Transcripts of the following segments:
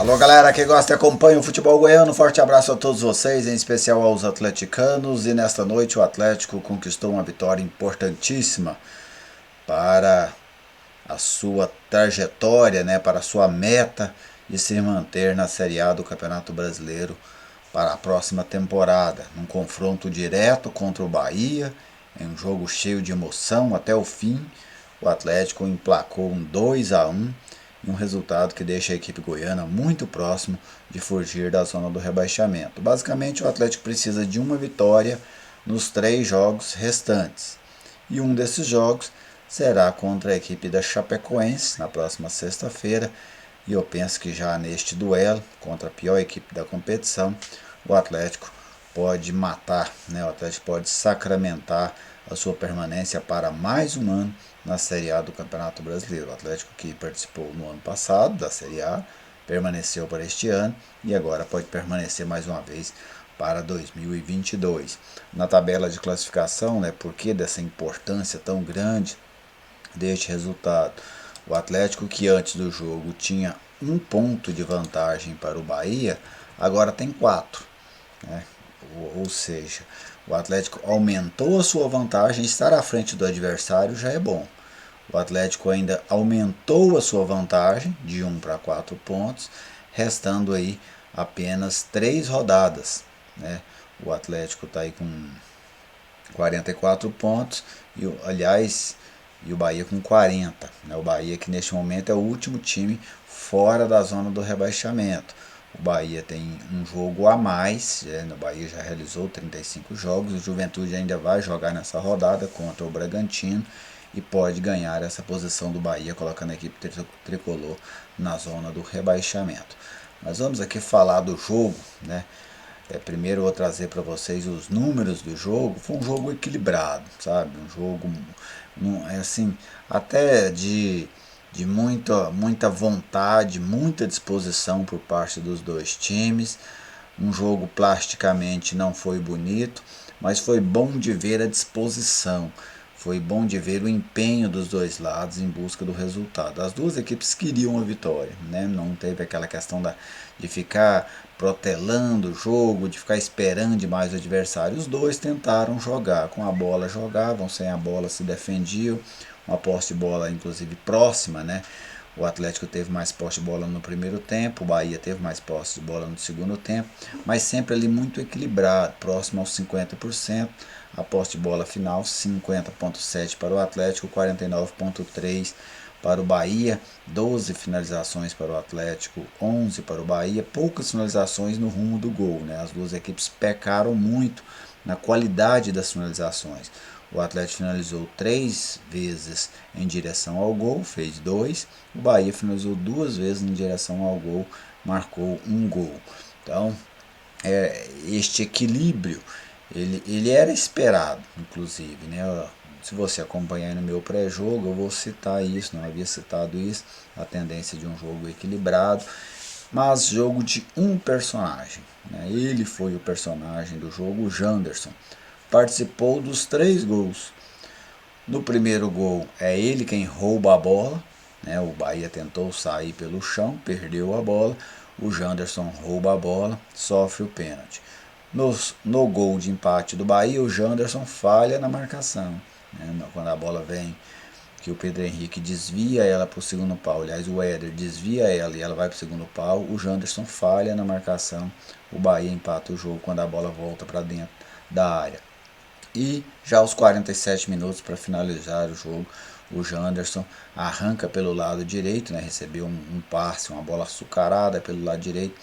Alô galera que gosta e acompanha o futebol goiano, forte abraço a todos vocês, em especial aos atleticanos. E nesta noite o Atlético conquistou uma vitória importantíssima para a sua trajetória, para a sua meta de se manter na Série A do Campeonato Brasileiro para a próxima temporada. Num confronto direto contra o Bahia, em um jogo cheio de emoção até o fim, o Atlético emplacou um 2-1, um resultado que deixa a equipe goiana muito próximo de fugir da zona do rebaixamento. Basicamente, o Atlético precisa de uma vitória nos 3 jogos restantes. E um desses jogos será contra a equipe da Chapecoense na próxima sexta-feira. E eu penso que já neste duelo contra a pior equipe da competição, o Atlético pode matar, o Atlético pode sacramentar a sua permanência para mais um ano na Série A do Campeonato Brasileiro. O Atlético que participou no ano passado da Série A, permaneceu para este ano e agora pode permanecer mais uma vez para 2022. Na tabela de classificação, por que dessa importância tão grande deste resultado? O Atlético, que antes do jogo tinha 1 ponto de vantagem para o Bahia, agora tem 4. Ou seja, o Atlético aumentou a sua vantagem, estar à frente do adversário já é bom. O Atlético ainda aumentou a sua vantagem de 1 para 4 pontos, restando aí apenas 3 rodadas. O Atlético está aí com 44 pontos, e o Bahia com 40. O Bahia que neste momento é o último time fora da zona do rebaixamento. O Bahia tem um jogo a mais, o Bahia já realizou 35 jogos, o Juventude ainda vai jogar nessa rodada contra o Bragantino e pode ganhar essa posição do Bahia, colocando a equipe tricolor na zona do rebaixamento. Mas vamos aqui falar do jogo, primeiro eu vou trazer para vocês os números do jogo. Foi um jogo equilibrado, sabe? Um jogo, assim, até de muita vontade, muita disposição por parte dos dois times. Um jogo plasticamente não foi bonito, mas foi bom de ver a disposição. Foi bom de ver o empenho dos dois lados em busca do resultado. As duas equipes queriam a vitória, Não teve aquela questão de ficar protelando o jogo, de ficar esperando demais o adversário. Os dois tentaram jogar, com a bola jogavam, sem a bola se defendiam. Uma posse de bola inclusive próxima, O Atlético teve mais posse de bola no primeiro tempo, o Bahia teve mais posse de bola no segundo tempo, mas sempre ali muito equilibrado, próximo aos 50%. A posse de bola final 50,7 para o Atlético, 49,3 para o Bahia, 12 finalizações para o Atlético, 11 para o Bahia, poucas finalizações no rumo do gol. As duas equipes pecaram muito na qualidade das finalizações. O Atlético finalizou 3 vezes em direção ao gol, fez 2. O Bahia finalizou 2 vezes em direção ao gol, marcou 1 gol. Então, este equilíbrio, ele era esperado, inclusive. Se você acompanhar no meu pré-jogo, eu vou citar isso, não havia citado isso, a tendência de um jogo equilibrado, mas jogo de um personagem. Ele foi o personagem do jogo, o Janderson. Participou dos 3 gols. No primeiro gol é ele quem rouba a bola, o Bahia tentou sair pelo chão, perdeu a bola, o Janderson rouba a bola, sofre o pênalti. No gol de empate do Bahia, o Janderson falha na marcação, quando a bola vem, que o Pedro Henrique desvia ela para o segundo pau, aliás o Éder desvia ela e ela vai para o segundo pau, o Janderson falha na marcação, o Bahia empata o jogo quando a bola volta para dentro da área. E já aos 47 minutos para finalizar o jogo, o Janderson arranca pelo lado direito, recebeu um passe, uma bola açucarada pelo lado direito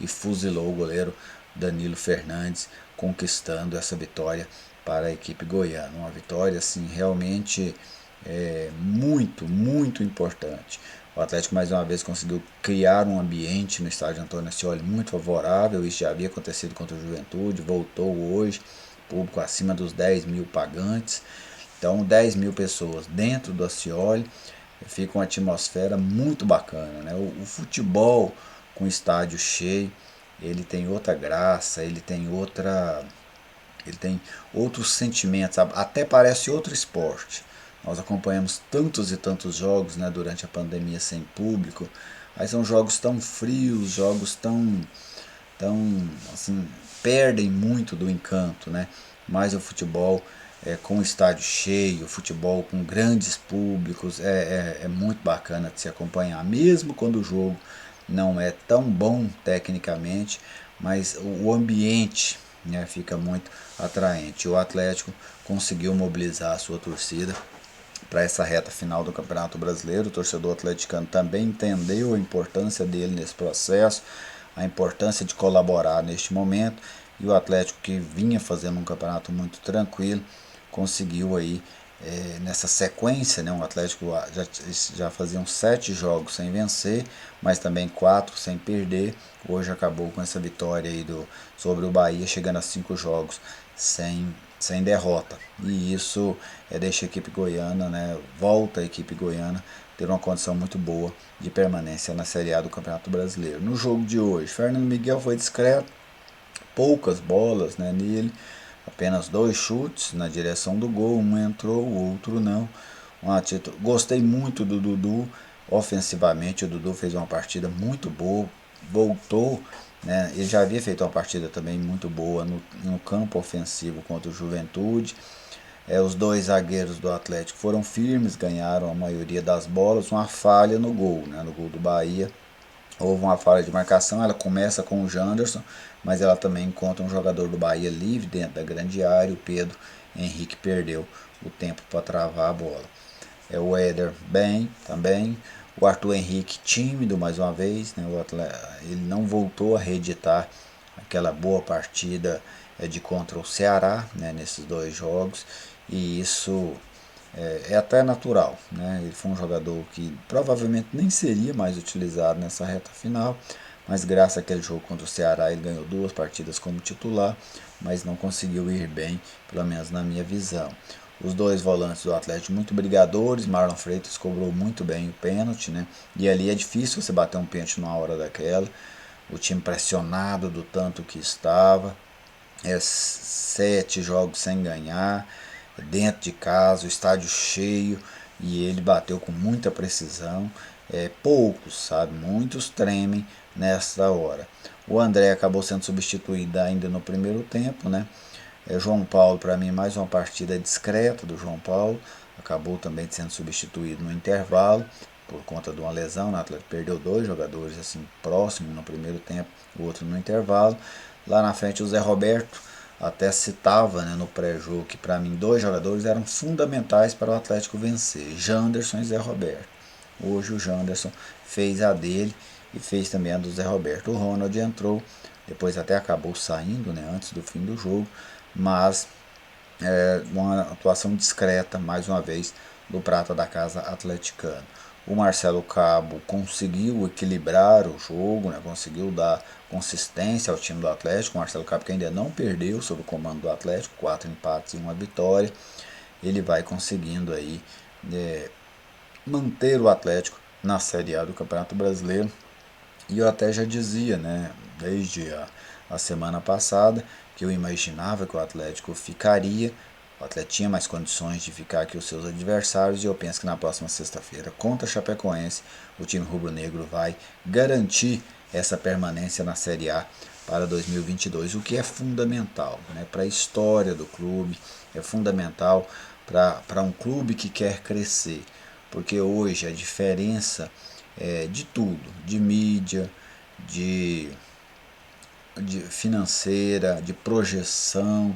e fuzilou o goleiro Danilo Fernandes, conquistando essa vitória para a equipe goiana. Uma vitória assim, realmente muito, muito importante. O Atlético mais uma vez conseguiu criar um ambiente no estádio Antônio Ascioli muito favorável. Isso já havia acontecido contra o Juventude, voltou hoje. Público acima dos 10 mil pagantes. Então 10 mil pessoas dentro do Ascioli, fica uma atmosfera muito bacana. O futebol com estádio cheio, ele tem outra graça, ele tem outros sentimentos, até parece outro esporte. Nós acompanhamos tantos e tantos jogos, né, durante a pandemia sem público. Aí são jogos tão frios, jogos tão assim, perdem muito do encanto, né? Mas o futebol com o estádio cheio, futebol com grandes públicos, é muito bacana de se acompanhar, mesmo quando o jogo não é tão bom tecnicamente, mas o ambiente, né, fica muito atraente. O Atlético conseguiu mobilizar a sua torcida para essa reta final do Campeonato Brasileiro. O torcedor atleticano também entendeu a importância dele nesse processo, a importância de colaborar neste momento, e o Atlético, que vinha fazendo um campeonato muito tranquilo, conseguiu aí nessa sequência, né, o Atlético já fazia uns 7 jogos sem vencer, mas também 4 sem perder. Hoje acabou com essa vitória aí sobre o Bahia, chegando a 5 jogos sem derrota. E isso deixa a equipe goiana, né, volta a equipe goiana ter uma condição muito boa de permanência na Série A do Campeonato Brasileiro. No jogo de hoje, Fernando Miguel foi discreto, poucas bolas, né, nele, apenas 2 chutes na direção do gol, um entrou, o outro não. Gostei muito do Dudu, ofensivamente o Dudu fez uma partida muito boa, voltou, né, ele já havia feito uma partida também muito boa no campo ofensivo contra o Juventude. Os dois zagueiros do Atlético foram firmes, ganharam a maioria das bolas, uma falha no gol, né, no gol do Bahia. Houve uma falha de marcação, ela começa com o Janderson, mas ela também encontra um jogador do Bahia livre dentro da grande área. O Pedro Henrique perdeu o tempo para travar a bola. O Éder bem também. O Arthur Henrique tímido mais uma vez, né? Ele não voltou a reeditar aquela boa partida de contra o Ceará, né, nesses 2 jogos, e isso é até natural, né? Ele foi um jogador que provavelmente nem seria mais utilizado nessa reta final, mas graças àquele jogo contra o Ceará ele ganhou 2 partidas como titular, mas não conseguiu ir bem, pelo menos na minha visão. Os 2 volantes do Atlético muito brigadores, Marlon Freitas cobrou muito bem o pênalti, né? E ali é difícil você bater um pênalti numa hora daquela. O time pressionado do tanto que estava, 7 jogos sem ganhar, dentro de casa, o estádio cheio, e ele bateu com muita precisão. Poucos, sabe, muitos tremem nessa hora. O André acabou sendo substituído ainda no primeiro tempo, né? João Paulo, para mim, mais uma partida discreta do João Paulo, acabou também sendo substituído no intervalo por conta de uma lesão. O Atlético perdeu 2 jogadores assim próximos no primeiro tempo, o outro no intervalo. Lá na frente o Zé Roberto até citava, né, no pré-jogo, que para mim 2 jogadores eram fundamentais para o Atlético vencer, Janderson e Zé Roberto. Hoje o Janderson fez a dele e fez também a do Zé Roberto. O Ronald entrou, depois até acabou saindo, né, antes do fim do jogo, mas uma atuação discreta, mais uma vez, do prata da casa atleticano. O Marcelo Cabo conseguiu equilibrar o jogo, né, conseguiu dar consistência ao time do Atlético. O Marcelo Cabo, que ainda não perdeu sob o comando do Atlético, 4 empates e 1 vitória. Ele vai conseguindo aí manter o Atlético na Série A do Campeonato Brasileiro. E eu até já dizia, né, desde a semana passada, que eu imaginava que o Atlético ficaria. O Atlético tinha mais condições de ficar que os seus adversários, e eu penso que na próxima sexta-feira, contra a Chapecoense, o time rubro-negro vai garantir essa permanência na Série A para 2022, o que é fundamental, né, para a história do clube, é fundamental para um clube que quer crescer, porque hoje a diferença de tudo, de mídia, de financeira, de projeção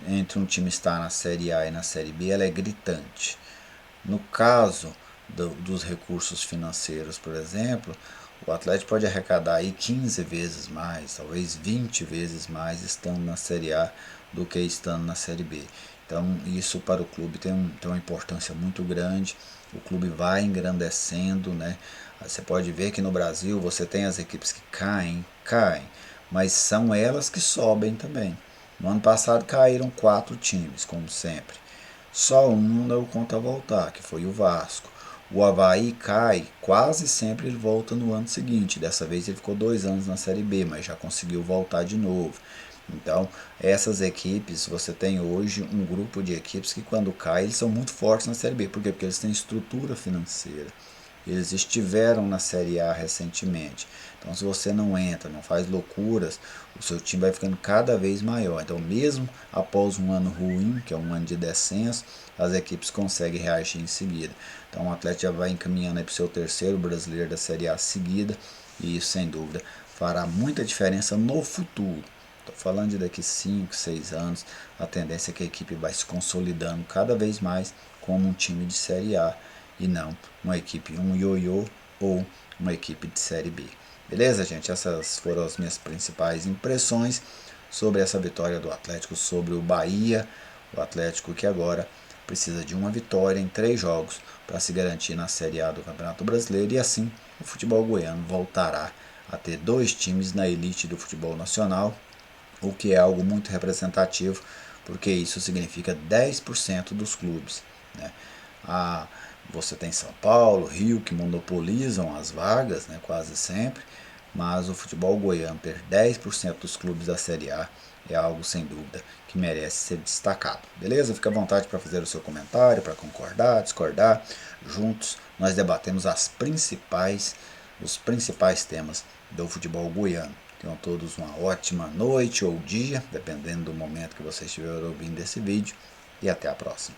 entre um time estar na Série A e na Série B, ela é gritante. No caso dos recursos financeiros, por exemplo, o Atlético pode arrecadar aí 15 vezes mais, talvez 20 vezes mais estando na Série A do que estando na Série B. Então isso para o clube tem uma importância muito grande. O clube vai engrandecendo, né? Você pode ver que no Brasil você tem as equipes que caem, mas são elas que sobem também. No ano passado caíram 4 times, como sempre. Só um não deu conta a voltar, que foi o Vasco. O Avaí cai, quase sempre ele volta no ano seguinte. Dessa vez ele ficou 2 anos na Série B, mas já conseguiu voltar de novo. Então, essas equipes, você tem hoje um grupo de equipes que quando cai, eles são muito fortes na Série B. Por quê? Porque eles têm estrutura financeira. Eles estiveram na Série A recentemente. Então, se você não entra, não faz loucuras, o seu time vai ficando cada vez maior. Então, mesmo após um ano ruim, que é um ano de descenso, as equipes conseguem reagir em seguida. Então, o Atlético já vai encaminhando para o seu terceiro brasileiro da Série A seguida. E isso, sem dúvida, fará muita diferença no futuro. Estou falando de daqui 5, 6 anos, a tendência é que a equipe vai se consolidando cada vez mais como um time de Série A e não uma equipe, um ioiô ou uma equipe de Série B. Beleza, gente? Essas foram as minhas principais impressões sobre essa vitória do Atlético sobre o Bahia. O Atlético que agora precisa de uma vitória em 3 jogos para se garantir na Série A do Campeonato Brasileiro e assim o futebol goiano voltará a ter 2 times na elite do futebol nacional, o que é algo muito representativo, porque isso significa 10% dos clubes, né? Você tem São Paulo, Rio, que monopolizam as vagas, né, quase sempre, mas o futebol goiano ter 10% dos clubes da Série A é algo, sem dúvida, que merece ser destacado. Beleza? Fica à vontade para fazer o seu comentário, para concordar, discordar. Juntos nós debatemos os principais temas do futebol goiano. Tenham todos uma ótima noite ou dia, dependendo do momento que você estiver ouvindo esse vídeo, e até a próxima.